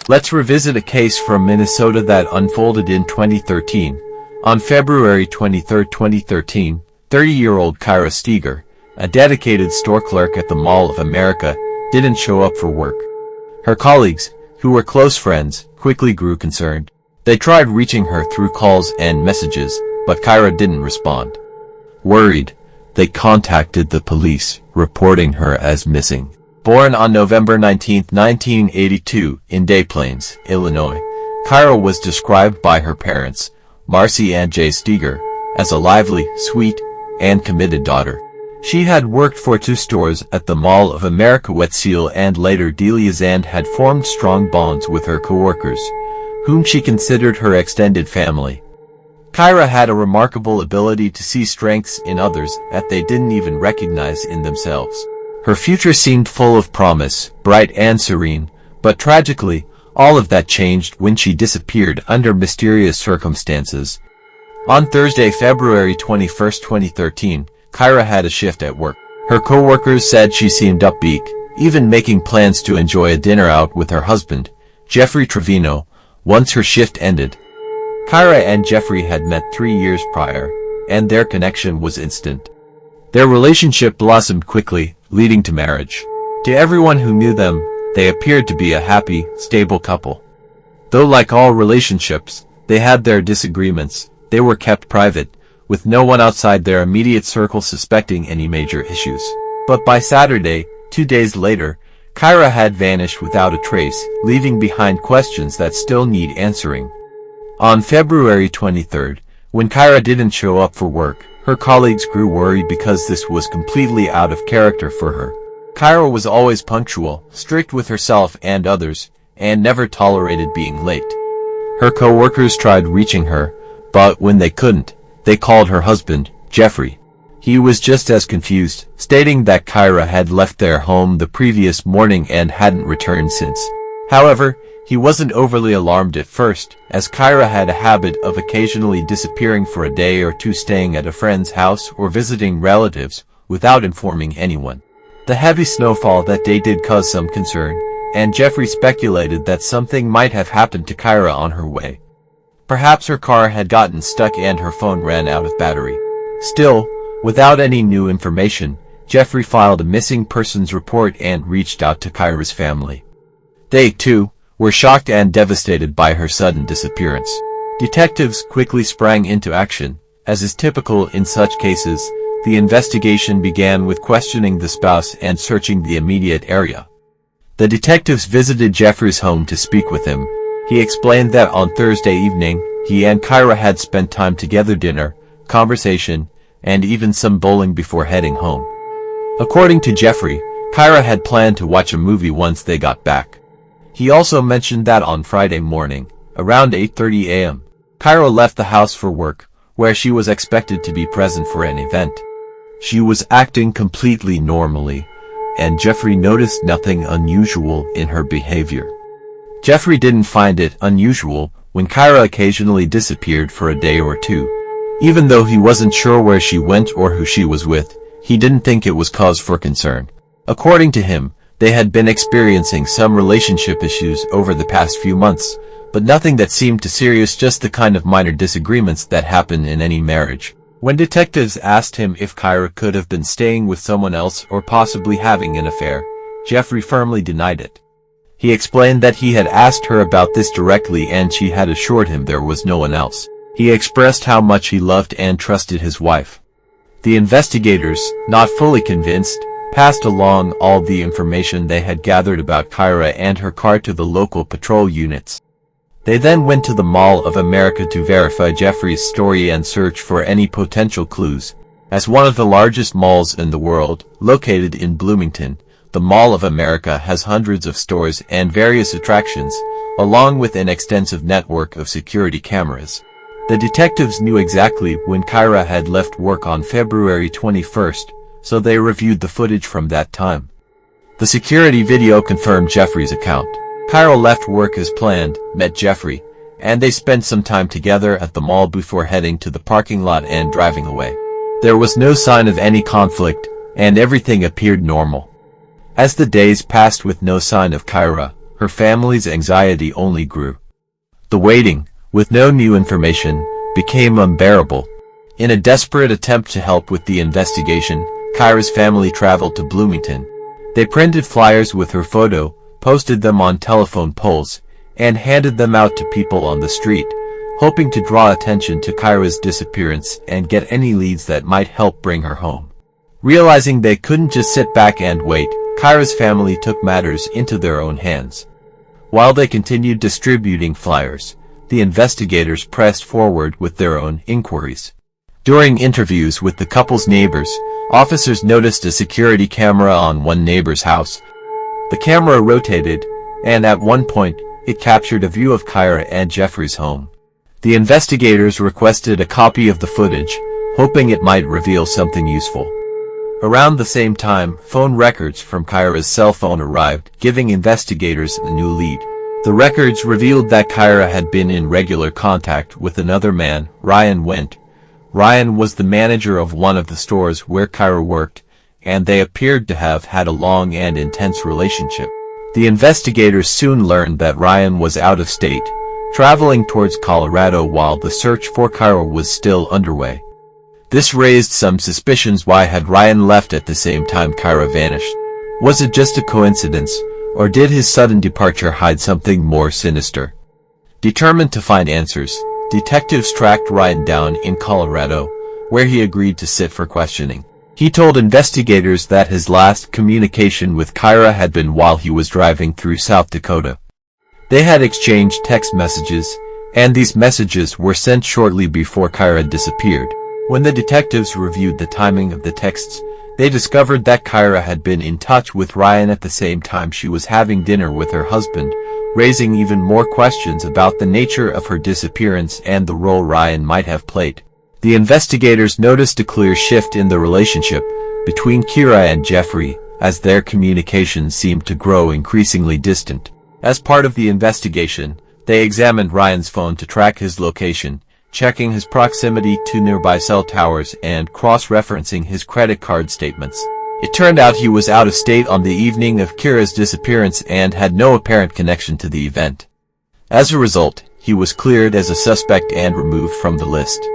Let's revisit a case from Minnesota that unfolded in 2013. On February 23, 2013, 30-year-old Kyra Steger, a dedicated store clerk at the Mall of America, didn't show up for work. Her colleagues, who were close friends, quickly grew concerned. They tried reaching her through calls and messages, but Kyra didn't respond. Worried, they contacted the police, reporting her as missing. Born on November 19, 1982, in Des Plaines, Illinois, Kyra was described by her parents, Marcy and Jay Steger, as a lively, sweet, and committed daughter. She had worked for 2 stores at the Mall of America Wetzel and later Delia's and had formed strong bonds with her coworkers, whom she considered her extended family. Kyra had a remarkable ability to see strengths in others that they didn't even recognize in themselves. Her future seemed full of promise, bright and serene, but tragically, all of that changed when she disappeared under mysterious circumstances. On Thursday, February 21, 2013, Kyra had a shift at work. Her co-workers said she seemed upbeat, even making plans to enjoy a dinner out with her husband, Jeffrey Trevino, once her shift ended. Kyra and Jeffrey had met 3 years prior, and their connection was instant. Their relationship blossomed quickly, leading to marriage. To everyone who knew them, they appeared to be a happy, stable couple. Though like all relationships, they had their disagreements, they were kept private, with no one outside their immediate circle suspecting any major issues. But by Saturday, 2 days later, Kyra had vanished without a trace, leaving behind questions that still need answering. On February 23rd, when Kyra didn't show up for work, her colleagues grew worried because this was completely out of character for her. Kyra was always punctual, strict with herself and others, and never tolerated being late. Her co-workers tried reaching her, but when they couldn't, they called her husband, Jeffrey. He was just as confused, stating that Kyra had left their home the previous morning and hadn't returned since. However, he wasn't overly alarmed at first, as Kyra had a habit of occasionally disappearing for a day or two, staying at a friend's house or visiting relatives without informing anyone. The heavy snowfall that day did cause some concern, and Jeffrey speculated that something might have happened to Kyra on her way. Perhaps her car had gotten stuck and her phone ran out of battery. Still, without any new information, Jeffrey filed a missing persons report and reached out to Kyra's family. They, too, were shocked and devastated by her sudden disappearance. Detectives quickly sprang into action. As is typical in such cases, the investigation began with questioning the spouse and searching the immediate area. The detectives visited Jeffrey's home to speak with him. He explained that on Thursday evening, he and Kyra had spent time together, dinner, conversation, and even some bowling before heading home. According to Jeffrey, Kyra had planned to watch a movie once they got back. He also mentioned that on Friday morning, around 8:30 a.m., Kyra left the house for work, where she was expected to be present for an event. She was acting completely normally, and Jeffrey noticed nothing unusual in her behavior. Jeffrey didn't find it unusual when Kyra occasionally disappeared for a day or two. Even though he wasn't sure where she went or who she was with, he didn't think it was cause for concern. According to him, they had been experiencing some relationship issues over the past few months, but nothing that seemed too serious, just the kind of minor disagreements that happen in any marriage. When detectives asked him if Kyra could have been staying with someone else or possibly having an affair, Jeffrey firmly denied it. He explained that he had asked her about this directly and she had assured him there was no one else. He expressed how much he loved and trusted his wife. The investigators, not fully convinced, passed along all the information they had gathered about Kyra and her car to the local patrol units. They then went to the Mall of America to verify Jeffrey's story and search for any potential clues. As one of the largest malls in the world, located in Bloomington, the Mall of America has hundreds of stores and various attractions, along with an extensive network of security cameras. The detectives knew exactly when Kyra had left work on February 21st, so they reviewed the footage from that time. The security video confirmed Jeffrey's account. Kyra left work as planned, met Jeffrey, and they spent some time together at the mall before heading to the parking lot and driving away. There was no sign of any conflict, and everything appeared normal. As the days passed with no sign of Kyra, her family's anxiety only grew. The waiting, with no new information, became unbearable. In a desperate attempt to help with the investigation, Kyra's family traveled to Bloomington. They printed flyers with her photo, posted them on telephone poles, and handed them out to people on the street, hoping to draw attention to Kyra's disappearance and get any leads that might help bring her home. Realizing they couldn't just sit back and wait, Kyra's family took matters into their own hands. While they continued distributing flyers, the investigators pressed forward with their own inquiries. During interviews with the couple's neighbors, officers noticed a security camera on one neighbor's house. The camera rotated, and at one point, it captured a view of Kyra and Jeffrey's home. The investigators requested a copy of the footage, hoping it might reveal something useful. Around the same time, phone records from Kyra's cell phone arrived, giving investigators a new lead. The records revealed that Kyra had been in regular contact with another man, Ryan Wendt. Ryan was the manager of one of the stores where Kyra worked, and they appeared to have had a long and intense relationship. The investigators soon learned that Ryan was out of state, traveling towards Colorado while the search for Kyra was still underway. This raised some suspicions. Why had Ryan left at the same time Kyra vanished? Was it just a coincidence, or did his sudden departure hide something more sinister? Determined to find answers, detectives tracked Ryan down in Colorado, where he agreed to sit for questioning. He told investigators that his last communication with Kyra had been while he was driving through South Dakota. They had exchanged text messages, and these messages were sent shortly before Kyra disappeared. When the detectives reviewed the timing of the texts, they discovered that Kyra had been in touch with Ryan at the same time she was having dinner with her husband, raising even more questions about the nature of her disappearance and the role Ryan might have played. The investigators noticed a clear shift in the relationship between Kyra and Jeffrey, as their communications seemed to grow increasingly distant. As part of the investigation, they examined Ryan's phone to track his location, checking his proximity to nearby cell towers and cross-referencing his credit card statements. It turned out he was out of state on the evening of Kyra's disappearance and had no apparent connection to the event. As a result, he was cleared as a suspect and removed from the list.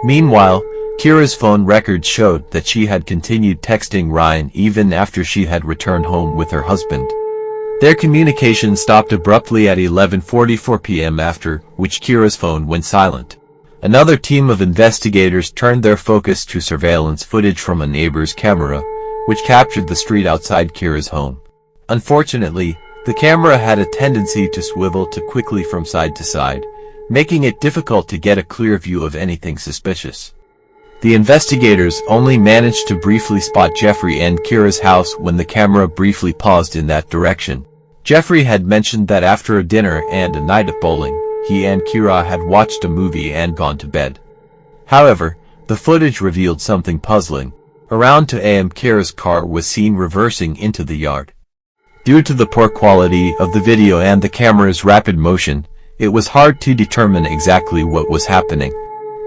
Meanwhile, Kyra's phone records showed that she had continued texting Ryan even after she had returned home with her husband. Their communication stopped abruptly at 11:44 p.m., after which Kyra's phone went silent. Another team of investigators turned their focus to surveillance footage from a neighbor's camera, which captured the street outside Kyra's home. Unfortunately, the camera had a tendency to swivel too quickly from side to side, making it difficult to get a clear view of anything suspicious. The investigators only managed to briefly spot Jeffrey and Kyra's house when the camera briefly paused in that direction. Jeffrey had mentioned that after a dinner and a night of bowling, he and Kyra had watched a movie and gone to bed. However, the footage revealed something puzzling. Around 2 a.m. Kyra's car was seen reversing into the yard. Due to the poor quality of the video and the camera's rapid motion, it was hard to determine exactly what was happening.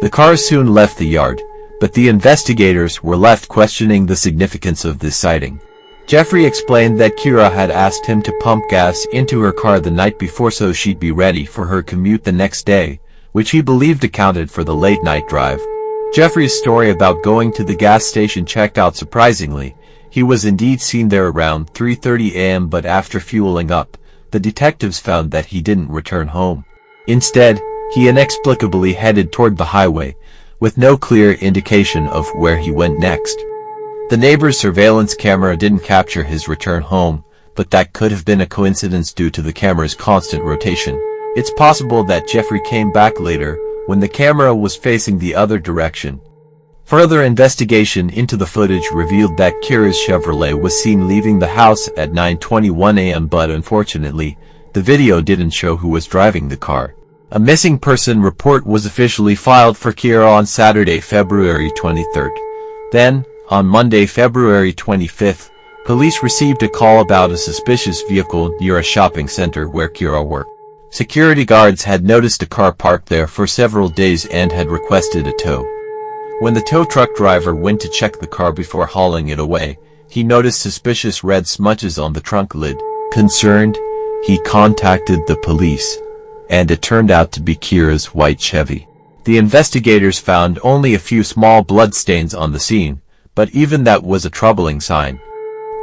The car soon left the yard, but the investigators were left questioning the significance of this sighting. Jeffrey explained that Kyra had asked him to pump gas into her car the night before so she'd be ready for her commute the next day, which he believed accounted for the late-night drive. Jeffrey's story about going to the gas station checked out surprisingly. He was indeed seen there around 3:30 a.m., but after fueling up, the detectives found that he didn't return home. Instead, he inexplicably headed toward the highway, with no clear indication of where he went next. The neighbor's surveillance camera didn't capture his return home, but that could have been a coincidence due to the camera's constant rotation. It's possible that Jeffrey came back later, when the camera was facing the other direction. Further investigation into the footage revealed that Kyra's Chevrolet was seen leaving the house at 9:21 a.m., but unfortunately, the video didn't show who was driving the car. A missing person report was officially filed for Kyra on Saturday, February 23rd. Then, on Monday, February 25th, police received a call about a suspicious vehicle near a shopping center where Kyra worked. Security guards had noticed a car parked there for several days and had requested a tow. When the tow truck driver went to check the car before hauling it away, he noticed suspicious red smudges on the trunk lid. Concerned, He contacted the police, and it turned out to be Kira's white Chevy. The investigators found only a few small bloodstains on the scene, but even that was a troubling sign.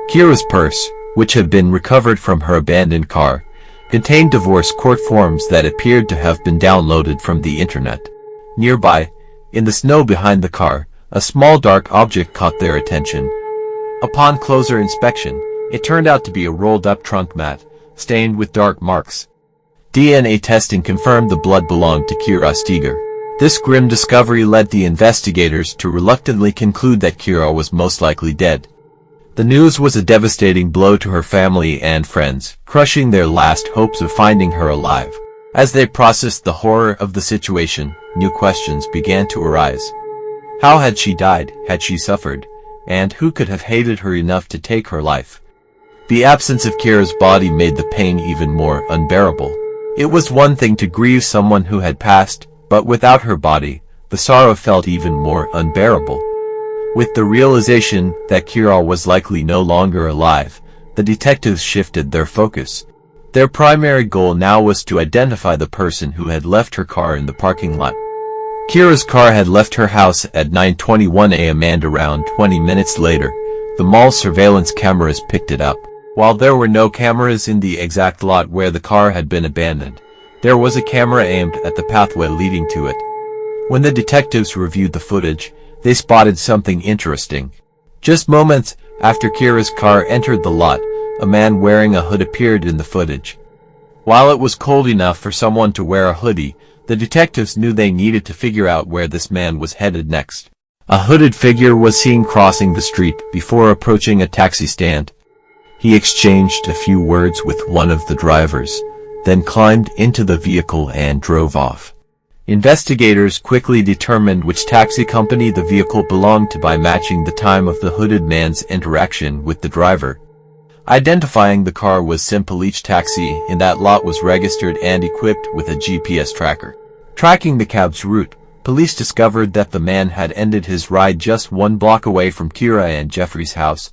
Kira's purse, which had been recovered from her abandoned car, contained divorce court forms that appeared to have been downloaded from the internet. Nearby, in the snow behind the car, a small dark object caught their attention. Upon closer inspection, it turned out to be a rolled-up trunk mat, stained with dark marks. DNA testing confirmed the blood belonged to Kira Steger. This grim discovery led the investigators to reluctantly conclude that Kira was most likely dead. The news was a devastating blow to her family and friends, crushing their last hopes of finding her alive. As they processed the horror of the situation, new questions began to arise. How had she died? Had she suffered? And who could have hated her enough to take her life? The absence of Kira's body made the pain even more unbearable. It was one thing to grieve someone who had passed, but without her body, the sorrow felt even more unbearable. With the realization that Kira was likely no longer alive, the detectives shifted their focus. Their primary goal now was to identify the person who had left her car in the parking lot. Kira's car had left her house at 9:21 a.m. and around 20 minutes later, the mall's surveillance cameras picked it up. While there were no cameras in the exact lot where the car had been abandoned, there was a camera aimed at the pathway leading to it. When the detectives reviewed the footage, they spotted something interesting. Just moments after Kira's car entered the lot, a man wearing a hood appeared in the footage. While it was cold enough for someone to wear a hoodie, the detectives knew they needed to figure out where this man was headed next. A hooded figure was seen crossing the street before approaching a taxi stand. He exchanged a few words with one of the drivers, then climbed into the vehicle and drove off. Investigators quickly determined which taxi company the vehicle belonged to by matching the time of the hooded man's interaction with the driver. Identifying the car was simple. Each taxi in that lot was registered and equipped with a GPS tracker. Tracking the cab's route, police discovered that the man had ended his ride just 1 block away from Kira and Jeffrey's house.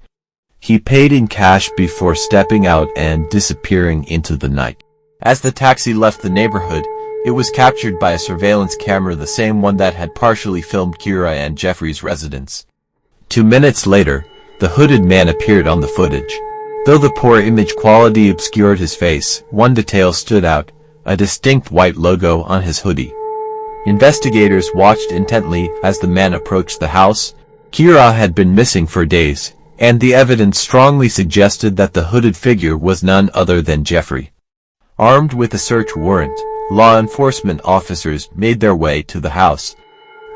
He paid in cash before stepping out and disappearing into the night. As the taxi left the neighborhood, it was captured by a surveillance camera, the same one that had partially filmed Kira and Jeffrey's residence. 2 minutes later, the hooded man appeared on the footage. Though the poor image quality obscured his face, one detail stood out, a distinct white logo on his hoodie. Investigators watched intently as the man approached the house. Kira had been missing for days, and the evidence strongly suggested that the hooded figure was none other than Jeffrey. Armed with a search warrant, law enforcement officers made their way to the house.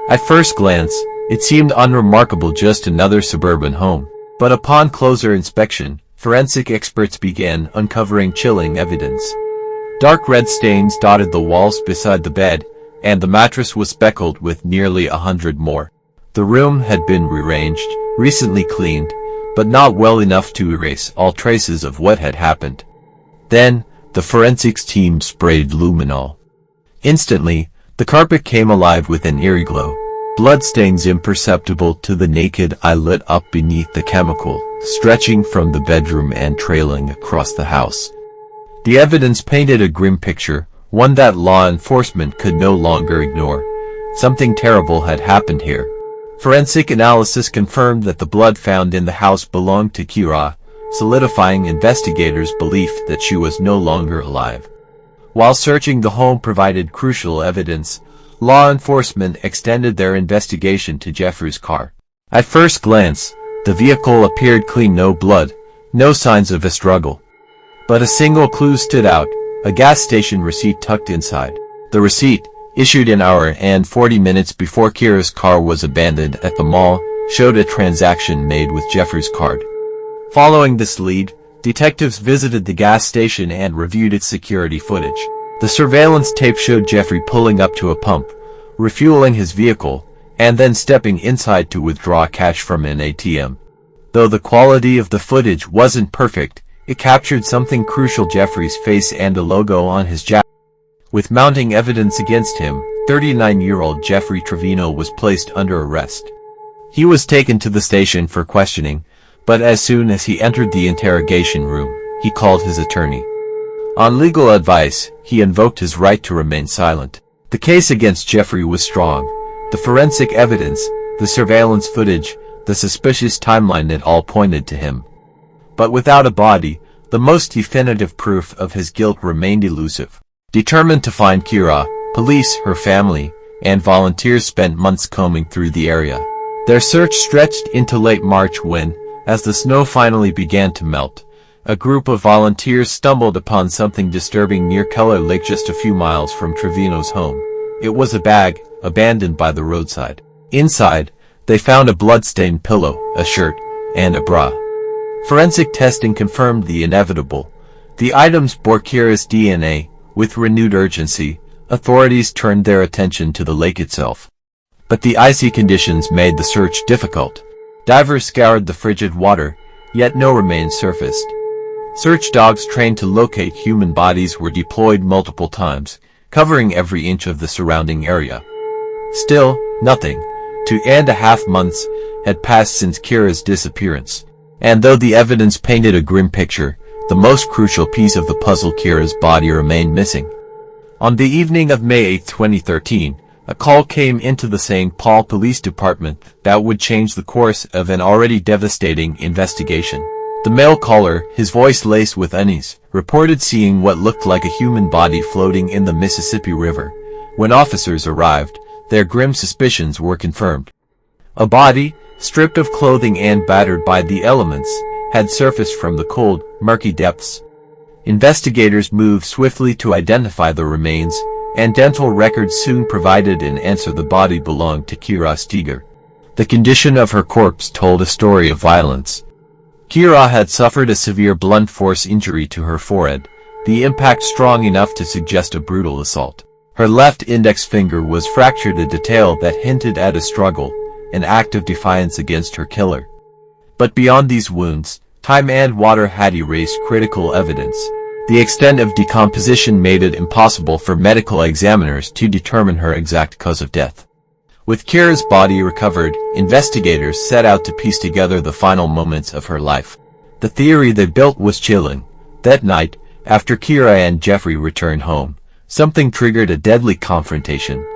At first glance, it seemed unremarkable, just another suburban home. But upon closer inspection, forensic experts began uncovering chilling evidence. Dark red stains dotted the walls beside the bed, and the mattress was speckled with nearly 100 more. The room had been rearranged, recently cleaned, but not well enough to erase all traces of what had happened. Then, the forensics team sprayed luminol. Instantly, the carpet came alive with an eerie glow. Bloodstains imperceptible to the naked eye lit up beneath the chemical, stretching from the bedroom and trailing across the house. The evidence painted a grim picture, one that law enforcement could no longer ignore. Something terrible had happened here. Forensic analysis confirmed that the blood found in the house belonged to Kira, solidifying investigators' belief that she was no longer alive. While searching the home provided crucial evidence, law enforcement extended their investigation to Jeffrey's car. At first glance, the vehicle appeared clean, no blood, no signs of a struggle. But a single clue stood out, a gas station receipt tucked inside. The receipt, issued an hour and 40 minutes before Kira's car was abandoned at the mall, showed a transaction made with Jeffrey's card. Following this lead, detectives visited the gas station and reviewed its security footage. The surveillance tape showed Jeffrey pulling up to a pump, refueling his vehicle, and then stepping inside to withdraw cash from an ATM. Though the quality of the footage wasn't perfect, it captured something crucial: Jeffrey's face and a logo on his jacket. With mounting evidence against him, 39-year-old Jeffrey Trevino was placed under arrest. He was taken to the station for questioning, but as soon as he entered the interrogation room, he called his attorney. On legal advice, he invoked his right to remain silent. The case against Jeffrey was strong. The forensic evidence, the surveillance footage, the suspicious timeline, it all pointed to him. But without a body, the most definitive proof of his guilt remained elusive. Determined to find Kira, police, her family, and volunteers spent months combing through the area. Their search stretched into late March when, as the snow finally began to melt, a group of volunteers stumbled upon something disturbing near Keller Lake, just a few miles from Trevino's home. It was a bag, abandoned by the roadside. Inside, they found a blood-stained pillow, a shirt, and a bra. Forensic testing confirmed the inevitable. The items bore Kira's DNA. With renewed urgency, authorities turned their attention to the lake itself. But the icy conditions made the search difficult. Divers scoured the frigid water, yet no remains surfaced. Search dogs trained to locate human bodies were deployed multiple times, covering every inch of the surrounding area. Still, nothing. 2.5 months had passed since Kira's disappearance. And though the evidence painted a grim picture, the most crucial piece of the puzzle, Kira's body, remained missing. On the evening of May 8, 2013, a call came into the St. Paul Police Department that would change the course of an already devastating investigation. The male caller, his voice laced with unease, reported seeing what looked like a human body floating in the Mississippi River. When officers arrived, their grim suspicions were confirmed. A body, stripped of clothing and battered by the elements, had surfaced from the cold, murky depths. Investigators moved swiftly to identify the remains, and dental records soon provided an answer: the body belonged to Kira Steger. The condition of her corpse told a story of violence. Kira had suffered a severe blunt force injury to her forehead, the impact strong enough to suggest a brutal assault. Her left index finger was fractured, a detail that hinted at a struggle, an act of defiance against her killer. But beyond these wounds, time and water had erased critical evidence. The extent of decomposition made it impossible for medical examiners to determine her exact cause of death. With Kira's body recovered, investigators set out to piece together the final moments of her life. The theory they built was chilling. That night, after Kira and Jeffrey returned home, something triggered a deadly confrontation.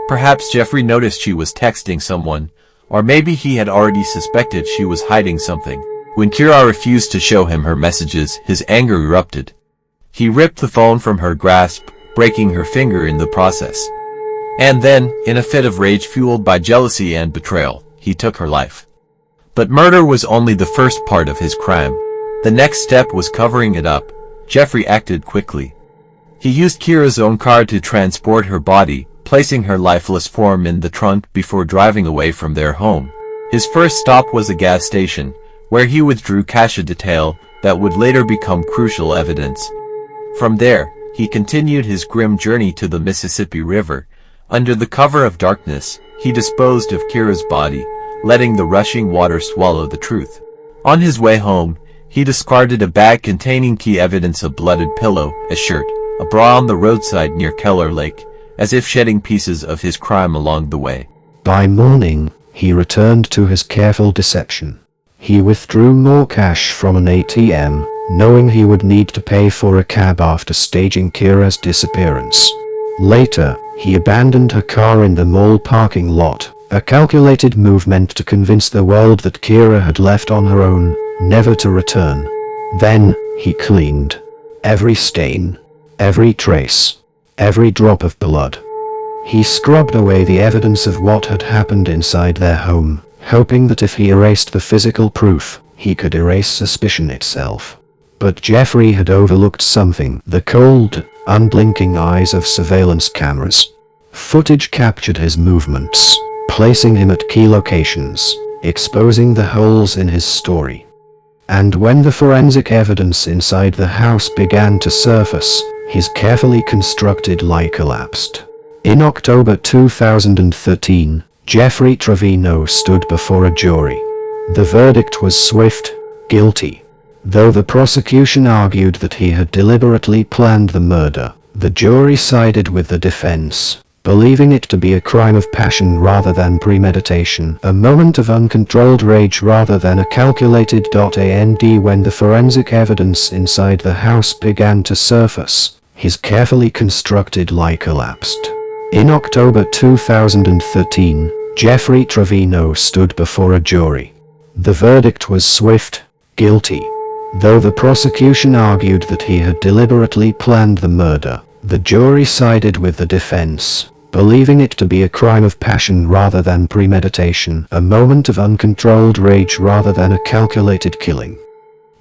Perhaps Jeffrey noticed she was texting someone, or maybe he had already suspected she was hiding something. When Kira refused to show him her messages, his anger erupted. He ripped the phone from her grasp, breaking her finger in the process. And then, in a fit of rage fueled by jealousy and betrayal, he took her life. But murder was only the first part of his crime. The next step was covering it up. Jeffrey acted quickly. He used Kira's own car to transport her body, placing her lifeless form in the trunk before driving away from their home. His first stop was a gas station, where he withdrew cash, a detail that would later become crucial evidence. From there, he continued his grim journey to the Mississippi River. Under the cover of darkness, he disposed of Kira's body, letting the rushing water swallow the truth. On his way home, he discarded a bag containing key evidence: a blooded pillow, a shirt, a bra on the roadside near Keller Lake, as if shedding pieces of his crime along the way. By morning, he returned to his careful deception. He withdrew more cash from an ATM, knowing he would need to pay for a cab after staging Kira's disappearance. Later, he abandoned her car in the mall parking lot, a calculated move meant to convince the world that Kira had left on her own, never to return. Then, he cleaned every stain, every trace, every drop of blood. He scrubbed away the evidence of what had happened inside their home, hoping that if he erased the physical proof, he could erase suspicion itself. But Jeffrey had overlooked something: the cold, unblinking eyes of surveillance cameras. Footage captured his movements, placing him at key locations, exposing the holes in his story. And when the forensic evidence inside the house began to surface, his carefully constructed lie collapsed. In October 2013, Jeffrey Trevino stood before a jury. The verdict was swift: guilty. Though the prosecution argued that he had deliberately planned the murder, the jury sided with the defense. believing it to be a crime of passion rather than premeditation, a moment of uncontrolled rage rather than a calculated and when the forensic evidence inside the house began to surface, his carefully constructed lie collapsed. In October 2013, Jeffrey Trevino stood before a jury. The verdict was swift, guilty. Though the prosecution argued that he had deliberately planned the murder, the jury sided with the defense, believing it to be a crime of passion rather than premeditation, a moment of uncontrolled rage rather than a calculated killing.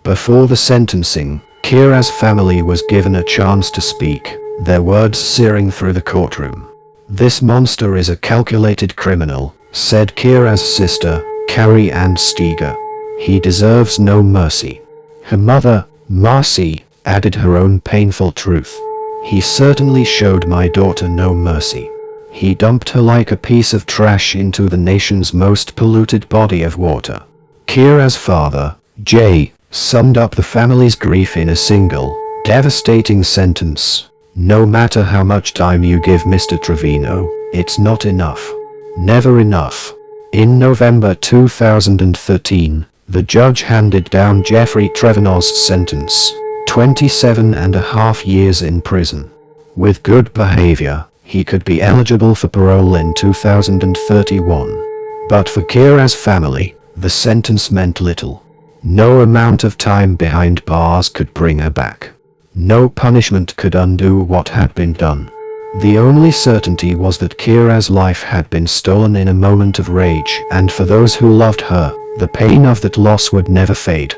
Before the sentencing, Kira's family was given a chance to speak, their words searing through the courtroom. "This monster is a calculated criminal," said Kira's sister, Carrie Ann Steger. "He deserves no mercy." Her mother, Marcy, added her own painful truth. "He certainly showed my daughter no mercy. He dumped her like a piece of trash into the nation's most polluted body of water." Kira's father, Jay, summed up the family's grief in a single, devastating sentence. "No matter how much time you give Mr. Trevino, it's not enough. Never enough." In November 2013, the judge handed down Jeffrey Trevino's sentence, 27.5 years in prison. With good behavior, he could be eligible for parole in 2031. But for Kira's family, the sentence meant little. No amount of time behind bars could bring her back. No punishment could undo what had been done. The only certainty was that Kira's life had been stolen in a moment of rage, and for those who loved her, the pain of that loss would never fade.